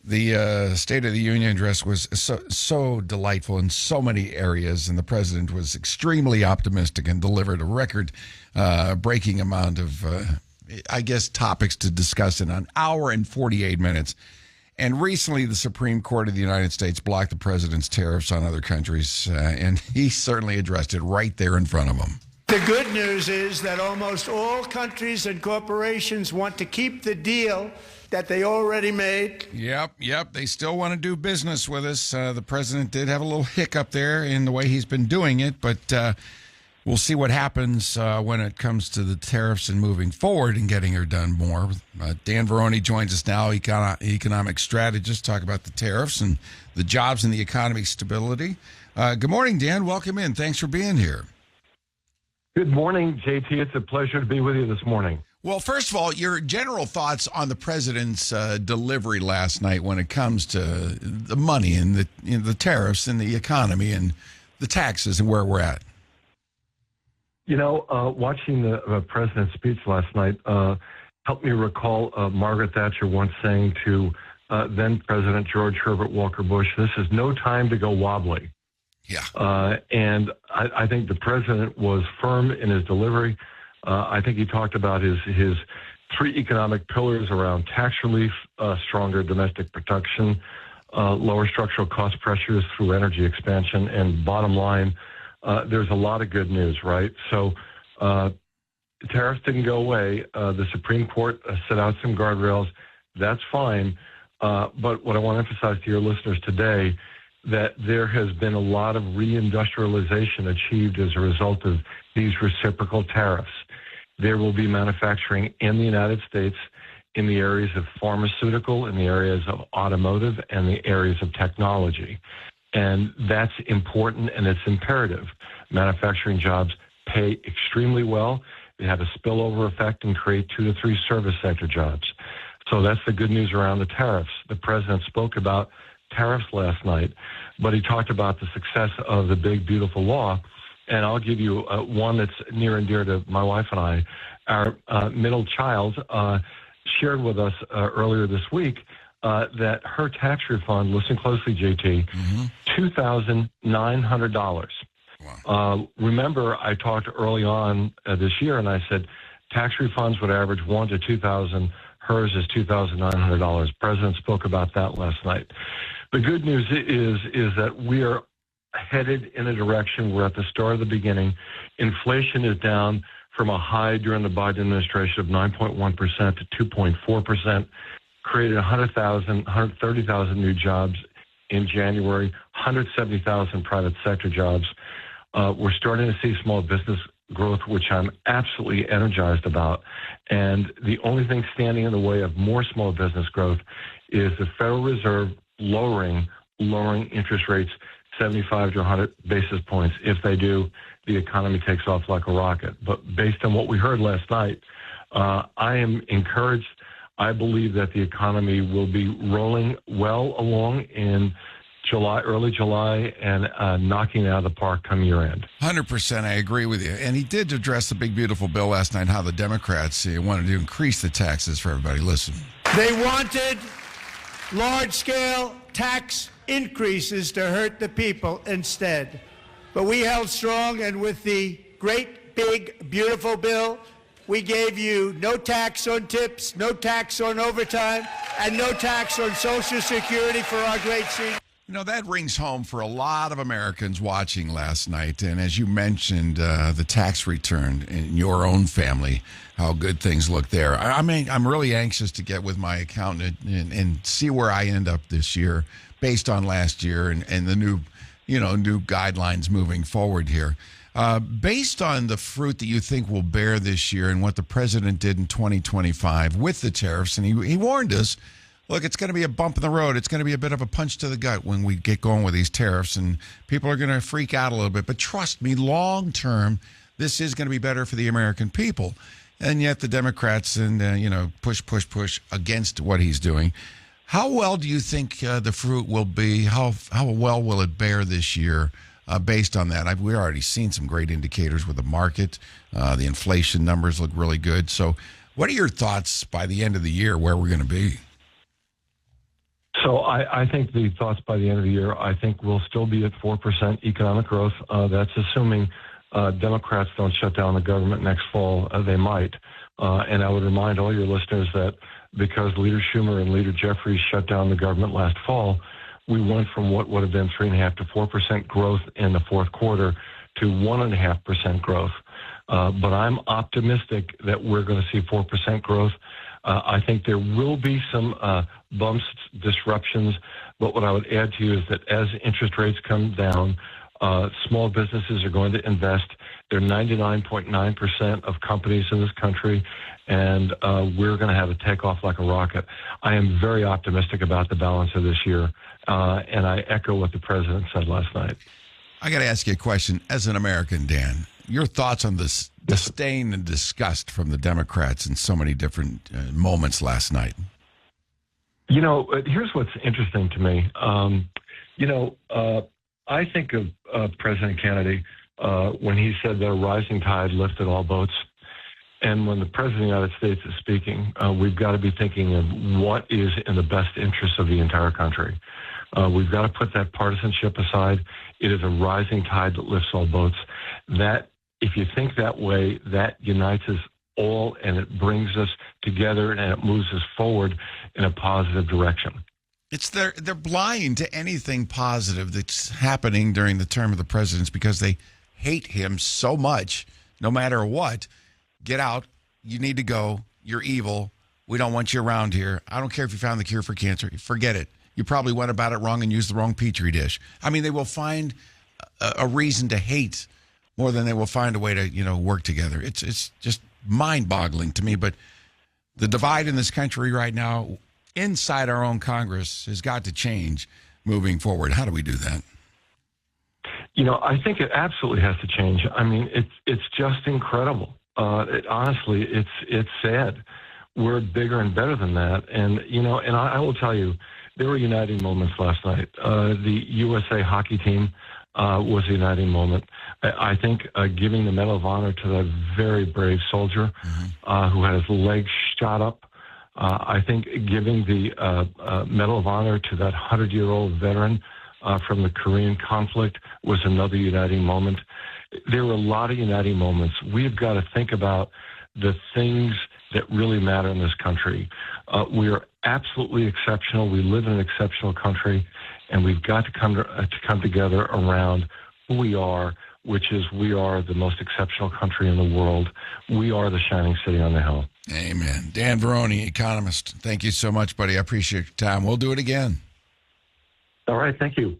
The State of the Union address was so delightful in so many areas, and the president was extremely optimistic and delivered a record-breaking amount of, topics to discuss in an hour and 48 minutes. And recently, the Supreme Court of the United States blocked the president's tariffs on other countries, and he certainly addressed it right there in front of him. The good news is that almost all countries and corporations want to keep the deal that they already made. Yep. They still want to do business with us. The president did have a little hiccup there in the way he's been doing it, but we'll see what happens when it comes to the tariffs and moving forward and getting her done more. Dan Varroney joins us now, economic strategist, talk about the tariffs and the jobs and the economy stability. Good morning, Dan. Welcome in. Thanks for being here. Good morning, JT. It's a pleasure to be with you this morning. Well, first of all, your general thoughts on the president's delivery last night when it comes to the money and the tariffs and the economy and the taxes and where we're at. Watching the president's speech last night helped me recall Margaret Thatcher once saying to then President George Herbert Walker Bush, "This is no time to go wobbly." Yeah. And I think the president was firm in his delivery. I think he talked about his three economic pillars around tax relief, stronger domestic production, lower structural cost pressures through energy expansion, and bottom line, there's a lot of good news, right? So tariffs didn't go away. The Supreme Court set out some guardrails. That's fine. But what I want to emphasize to your listeners today, that there has been a lot of reindustrialization achieved as a result of these reciprocal tariffs. There will be manufacturing in the United States in the areas of pharmaceutical, in the areas of automotive, and the areas of technology. And that's important and it's imperative. Manufacturing jobs pay extremely well. They have a spillover effect and create 2 to 3 service sector jobs. So that's the good news around the tariffs. The president spoke about tariffs last night, but he talked about the success of the big, beautiful law. And I'll give you one that's near and dear to my wife and I. Our middle child shared with us earlier this week that her tax refund, listen closely, JT, $2,900. Wow. Remember, I talked early on this year, and I said tax refunds would average $1,000 to $2,000. Hers is $2,900. President spoke about that last night. The good news is that we are headed in a direction. We're at the start of the beginning. Inflation is down from a high during the Biden administration of 9.1% to 2.4%, created 130,000 new jobs in January, 170,000 private sector jobs. We're starting to see small business growth, which I'm absolutely energized about. And the only thing standing in the way of more small business growth is the Federal Reserve lowering interest rates 75 to 100 basis points. If they do, the economy takes off like a rocket. But based on what we heard last night, I am encouraged. I believe that the economy will be rolling well along in July, early July, and knocking it out of the park come year end. 100%, I agree with you. And he did address the big, beautiful bill last night, how the Democrats wanted to increase the taxes for everybody. Listen. They wanted large-scale tax increases to hurt the people instead. But we held strong, and with the great, big, beautiful bill, we gave you no tax on tips, no tax on overtime, and no tax on Social Security for our great seniors. That rings home for a lot of Americans watching last night. And as you mentioned, the tax return in your own family, how good things look there. I'm really anxious to get with my accountant and see where I end up this year based on last year and the new guidelines moving forward here. Based on the fruit that you think will bear this year and what the president did in 2025 with the tariffs, and he warned us, look, it's going to be a bump in the road. It's going to be a bit of a punch to the gut when we get going with these tariffs, and people are going to freak out a little bit. But trust me, long term, this is going to be better for the American people. And yet the Democrats push against what he's doing. How well do you think the fruit will be? How well will it bear this year based on that? We've already seen some great indicators with the market. The inflation numbers look really good. So what are your thoughts by the end of the year where we're going to be? So I think the thoughts by the end of the year, I think we'll still be at 4% economic growth. That's assuming Democrats don't shut down the government next fall. They might. And I would remind all your listeners that because Leader Schumer and Leader Jeffries shut down the government last fall, we went from what would have been 3.5% to 4% growth in the fourth quarter to 1.5% growth. But I'm optimistic that we're going to see 4% growth. I think there will be some bumps, disruptions, but what I would add to you is that as interest rates come down, small businesses are going to invest. They're 99.9% of companies in this country, and we're going to have a takeoff like a rocket. I am very optimistic about the balance of this year, and I echo what the president said last night. I got to ask you a question. As an American, Dan, your thoughts on this disdain and disgust from the Democrats in so many different moments last night? You know, here's what's interesting to me. I think of President Kennedy when he said that a rising tide lifted all boats. And when the President of the United States is speaking, we've got to be thinking of what is in the best interest of the entire country. We've got to put that partisanship aside. It is a rising tide that lifts all boats. That, if you think that way, that unites us all, and it brings us together, and it moves us forward in a positive direction. They're blind to anything positive that's happening during the term of the presidents because they hate him so much, no matter what. Get out. You need to go. You're evil. We don't want you around here. I don't care if you found the cure for cancer. Forget it. You probably went about it wrong and used the wrong Petri dish. I mean, they will find a reason to hate more than they will find a way to, work together. It's just mind-boggling to me. But the divide in this country right now, inside our own Congress, has got to change moving forward. How do we do that? I think it absolutely has to change. I mean, it's just incredible. Honestly, it's sad. We're bigger and better than that. And, and I will tell you, there were uniting moments last night. The USA hockey team was a uniting moment. I think giving the Medal of Honor to that very brave soldier who had his legs shot up. I think giving the Medal of Honor to that 100-year-old veteran from the Korean conflict was another uniting moment. There were a lot of uniting moments. We've got to think about the things that really matter in this country. We are absolutely exceptional. We live in an exceptional country, and we've got to come together around who we are, which is we are the most exceptional country in the world. We are the shining city on the hill. Amen. Dan Varroney, economist. Thank you so much, buddy. I appreciate your time. We'll do it again. All right. Thank you.